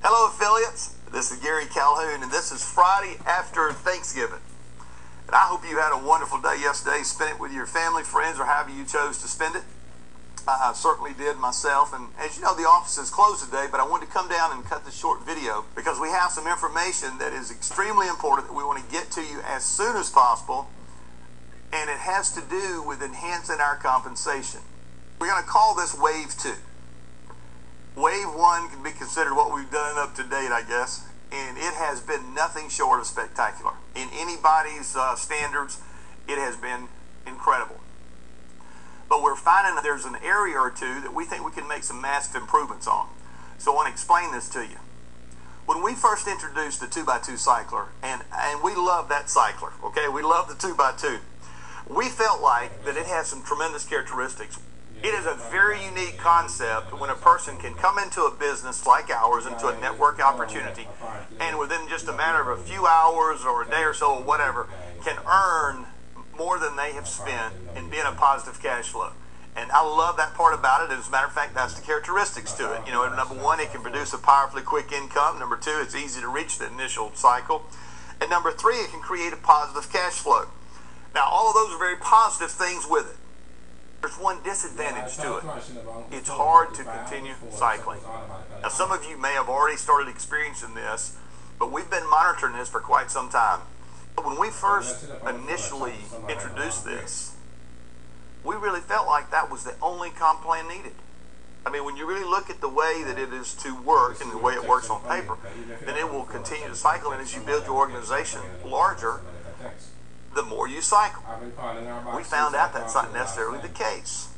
Hello affiliates, this is Gary Calhoun and this is Friday after Thanksgiving. And I hope you had a wonderful day yesterday, spent it with your family, friends, or however you chose to spend it. I certainly did myself, and as you know, the office is closed today, but I wanted to come down and cut this short video because we have some information that is extremely important that we want to get to you as soon as possible, and it has to do with enhancing our compensation. We're going to call this Wave 2. Wave 1 can be considered what we've done up to date, I guess, and it has been nothing short of spectacular. In anybody's standards, it has been incredible. But we're finding that there's an area or two that we think we can make some massive improvements on. So I want to explain this to you. When we first introduced the 2x2 cycler, and we love that cycler, okay? We love the 2x2. We felt like that it has some tremendous characteristics. It is a very unique concept when a person can come into a business like ours, into a network opportunity, and within just a matter of a few hours or a day or so or whatever, can earn more than they have spent and be in a positive cash flow. And I love that part about it. As a matter of fact, that's the characteristics to it. You know, number one, it can produce a powerfully quick income. Number two, it's easy to reach the initial cycle. And number three, it can create a positive cash flow. Now, all of those are very positive things with it. There's one disadvantage to it. It's hard to continue cycling. Now, some of you may have already started experiencing this, but we've been monitoring this for quite some time. When we first initially introduced this, we really felt like that was the only comp plan needed. I mean, when you really look at the way that it is to work and the way it works on paper, then it will continue to cycle, and as you build your organization larger, the more you cycle. We found out that's not necessarily the case.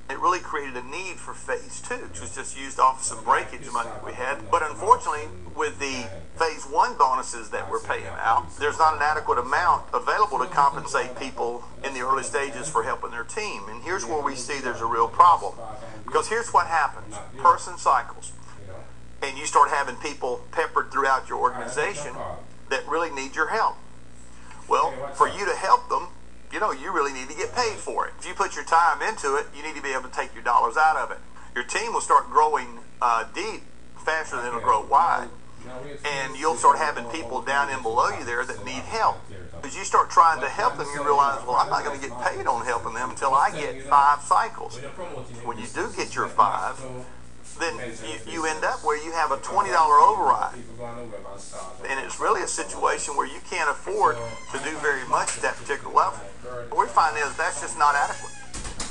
It really created a need for phase 2, which was just used off of some breakage money that we had. But unfortunately, with the phase 1 bonuses that we're paying out, there's not an adequate amount available to compensate people in the early stages for helping their team. And here's where we see there's a real problem. Because here's what happens. Person cycles. And you start having people peppered throughout your organization that really need your help. Well, for you to help them, you know, you really need to get paid for it. If you put your time into it, you need to be able to take your dollars out of it. Your team will start growing deep faster than it'll grow wide. And you'll start having people down in below you there that need help. As you start trying to help them, you realize, well, I'm not going to get paid on helping them until I get 5 cycles. When you do get your 5, then you end up where you have a $20 override. And it's really a situation where you can't afford to do very much at that particular level. What we find is that's just not adequate.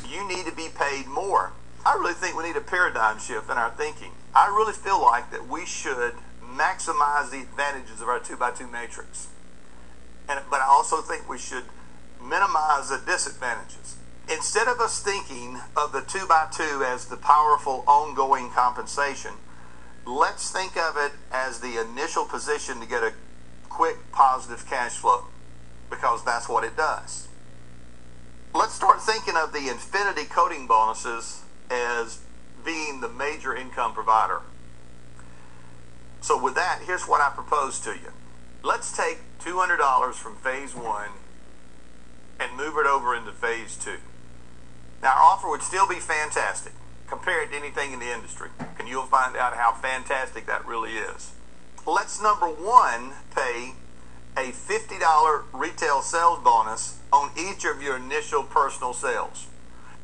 You need to be paid more. I really think we need a paradigm shift in our thinking. I really feel like that we should maximize the advantages of our 2x2 matrix. But I also think we should minimize the disadvantages. Instead of us thinking of the 2x2 as the powerful ongoing compensation, let's think of it as the initial position to get a quick positive cash flow, because that's what it does. Let's start thinking of the infinity coding bonuses as being the major income provider. So with that, here's what I propose to you. Let's take $200 from phase 1 and move it over into phase 2. Now, our offer would still be fantastic. Compare it to anything in the industry, and you'll find out how fantastic that really is. Let's, number one, pay a $50 retail sales bonus on each of your initial personal sales.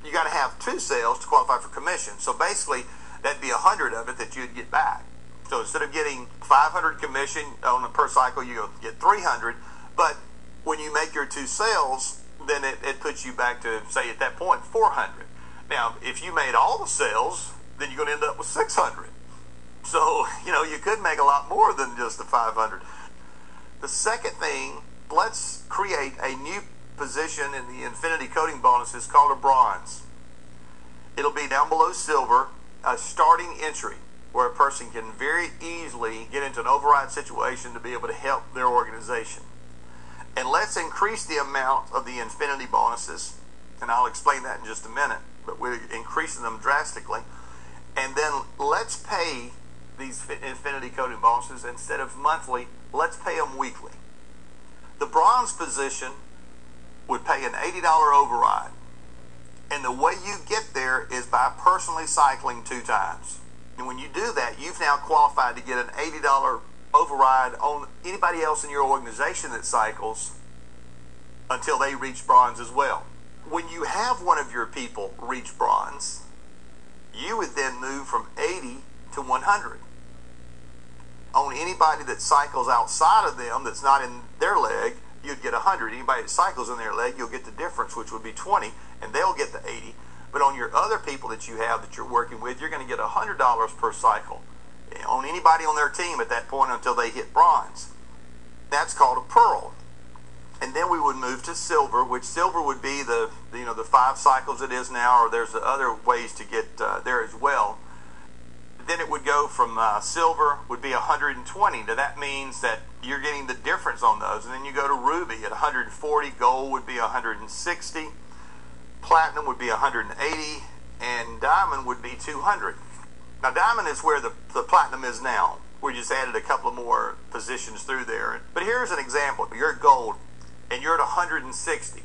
You got to have 2 sales to qualify for commission. So basically, that'd be 100 of it that you'd get back. So instead of getting 500 commission on a per cycle, you get 300. But when you make your 2 sales, then it puts you back to, say, at that point, 400. Now, if you made all the sales, then you're going to end up with 600. So, you know, you could make a lot more than just the 500. The second thing, let's create a new position in the infinity coding bonuses called a bronze. It'll be down below silver, a starting entry where a person can very easily get into an override situation to be able to help their organization. And let's increase the amount of the infinity bonuses, and I'll explain that in just a minute, but we're increasing them drastically. And then let's pay these infinity coding bonuses instead of monthly, let's pay them weekly. The bronze position would pay an $80 override. And the way you get there is by personally cycling 2 times. And when you do that, you've now qualified to get an $80 override on anybody else in your organization that cycles until they reach bronze as well. When you have one of your people reach bronze, you would then move from 80 to 100. On anybody that cycles outside of them that's not in their leg, you'd get 100. Anybody that cycles in their leg, you'll get the difference, which would be 20, and they'll get the 80. But on your other people that you have that you're working with, you're going to get $100 per cycle on anybody on their team at that point until they hit bronze. That's called a pearl. And then we would move to silver, which silver would be the 5 cycles it is now, or there's other ways to get there as well. Then it would go from silver would be 120. Now that means that you're getting the difference on those. And then you go to ruby at 140, gold would be 160, platinum would be 180, and diamond would be 200. Now diamond is where the platinum is now. We just added a couple of more positions through there. But here's an example. You're at gold, and you're at 160.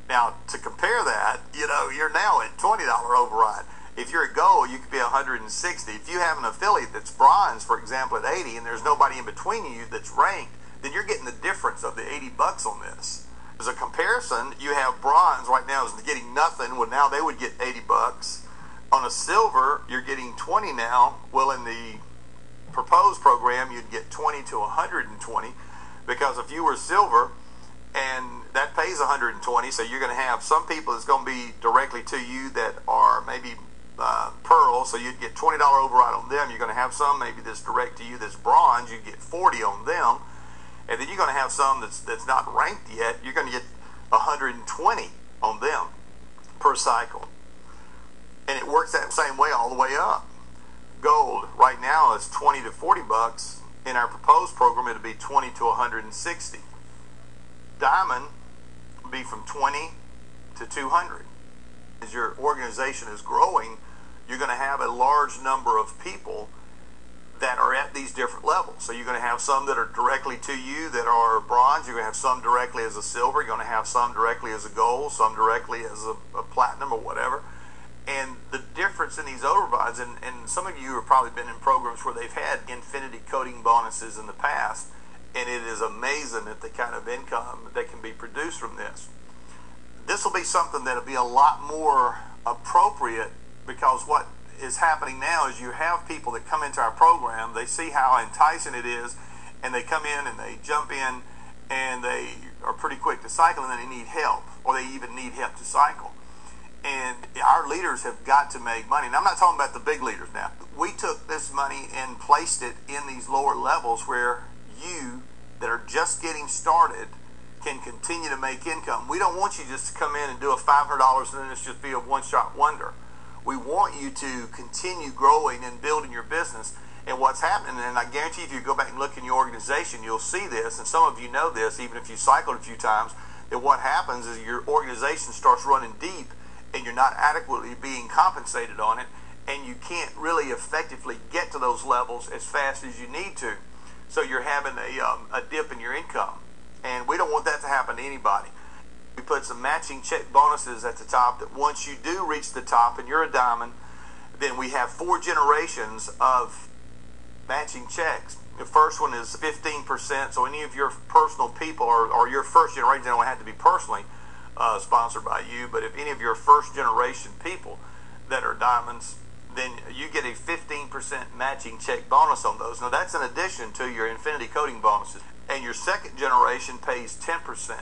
Now, to compare that, you're now at $20 override. If you're at gold, you could be 160. If you have an affiliate that's bronze, for example, at 80, and there's nobody in between you that's ranked, then you're getting the difference of the $80 on this. As a comparison, you have bronze right now is getting nothing. Well, now they would get $80. On a silver, you're getting 20 now. Well, in the proposed program, you'd get 20 to 120, because if you were silver, and that pays 120, so you're going to have some people that's going to be directly to you that are maybe pearl, so you'd get $20 override on them. You're going to have some maybe that's direct to you that's bronze, you get 40 on them, and then you're going to have some that's not ranked yet. You're going to get 120 on them per cycle, and it works that same way all the way up. Gold right now is 20 to 40 bucks. In our proposed program, it'll be 20 to 160. Diamond will be from 20 to 200. As your organization is growing, you're going to have a large number of people that are at these different levels. So you're going to have some that are directly to you that are bronze. You're going to have some directly as a silver. You're going to have some directly as a gold, some directly as a platinum or whatever. And the difference in these overrides, and some of you have probably been in programs where they've had infinity coding bonuses in the past, and it is amazing at the kind of income that can be produced from this. This will be something that will be a lot more appropriate, because what is happening now is you have people that come into our program, they see how enticing it is, and they come in and they jump in and they are pretty quick to cycle, and then they need help, or they even need help to cycle. And our leaders have got to make money. And I'm not talking about the big leaders now. We took this money and placed it in these lower levels where you that are just getting started can continue to make income. We don't want you just to come in and do a $500 and then it's just be a one-shot wonder. We want you to continue growing and building your business. And what's happening, and I guarantee if you go back and look in your organization, you'll see this, and some of you know this, even if you cycled a few times, that what happens is your organization starts running deep and you're not adequately being compensated on it, and you can't really effectively get to those levels as fast as you need to. So you're having a dip in your income. And we don't want that to happen to anybody. We put some matching check bonuses at the top that once you do reach the top and you're a diamond, then we have 4 generations of matching checks. The first one is 15%, so any of your personal people or your first generation, they don't have to be personally sponsored by you, but if any of your first generation people that are diamonds, then you get a 15% matching check bonus on those. Now that's in addition to your infinity coding bonuses. And your second generation pays 10%,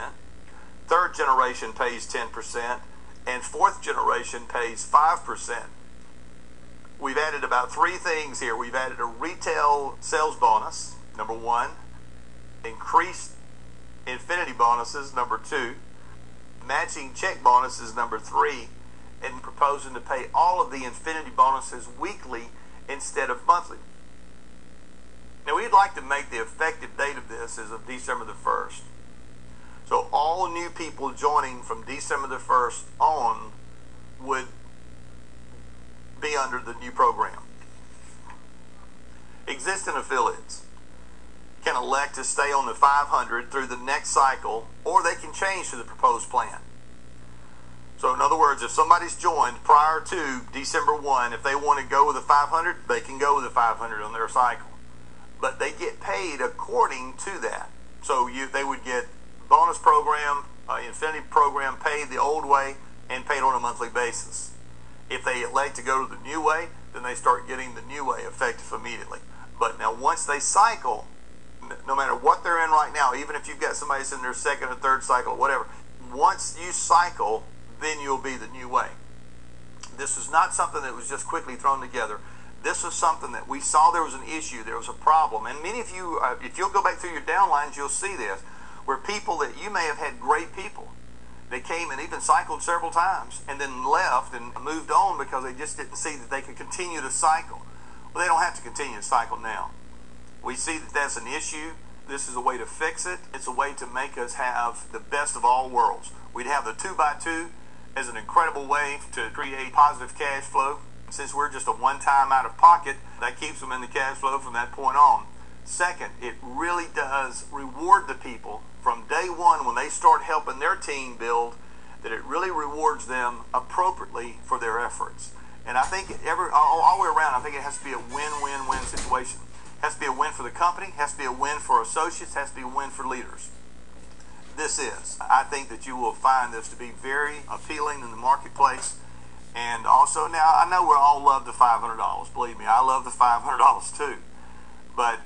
third generation pays 10%, and fourth generation pays 5%. We've added about 3 things here. We've added a retail sales bonus, number 1, increased infinity bonuses, number 2, matching check bonuses, number 3, and proposing to pay all of the infinity bonuses weekly instead of monthly. Now we'd like to make the effective date of this as of December the 1st. So all new people joining from December the 1st on would be under the new program. Existing affiliates can elect to stay on the 500 through the next cycle, or they can change to the proposed plan. So in other words, if somebody's joined prior to December 1, if they want to go with a 500, they can go with a 500 on their cycle. But they get paid according to that. So they would get bonus program, infinity program paid the old way and paid on a monthly basis. If they elect to go to the new way, then they start getting the new way effective immediately. But now once they cycle, no matter what they're in right now, even if you've got somebody that's in their second or third cycle or whatever, once you cycle, then you'll be the new way. This is not something that was just quickly thrown together. This is something that we saw there was an issue, there was a problem. And many of you, if you'll go back through your downlines, you'll see this, where people that you may have had great people, they came and even cycled several times and then left and moved on because they just didn't see that they could continue to cycle. Well, they don't have to continue to cycle now. We see that that's an issue. This is a way to fix it. It's a way to make us have the best of all worlds. We'd have the 2x2 as an incredible way to create positive cash flow. Since we're just a one-time out of pocket, that keeps them in the cash flow from that point on. Second, it really does reward the people from day one when they start helping their team build, that it really rewards them appropriately for their efforts. And I think all the way around, I think it has to be a win-win-win situation. It has to be a win for the company, it has to be a win for associates, it has to be a win for leaders. This is. I think that you will find this to be very appealing in the marketplace. And also, now, I know we all love the $500. Believe me, I love the $500 too. But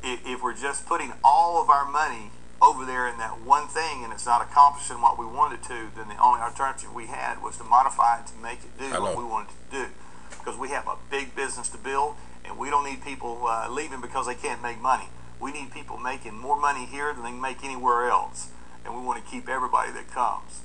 if we're just putting all of our money over there in that one thing and it's not accomplishing what we wanted to, then the only alternative we had was to modify it to make it do what we wanted it to do. Because we have a big business to build, and we don't need people leaving because they can't make money. We need people making more money here than they can make anywhere else. And we want to keep everybody that comes.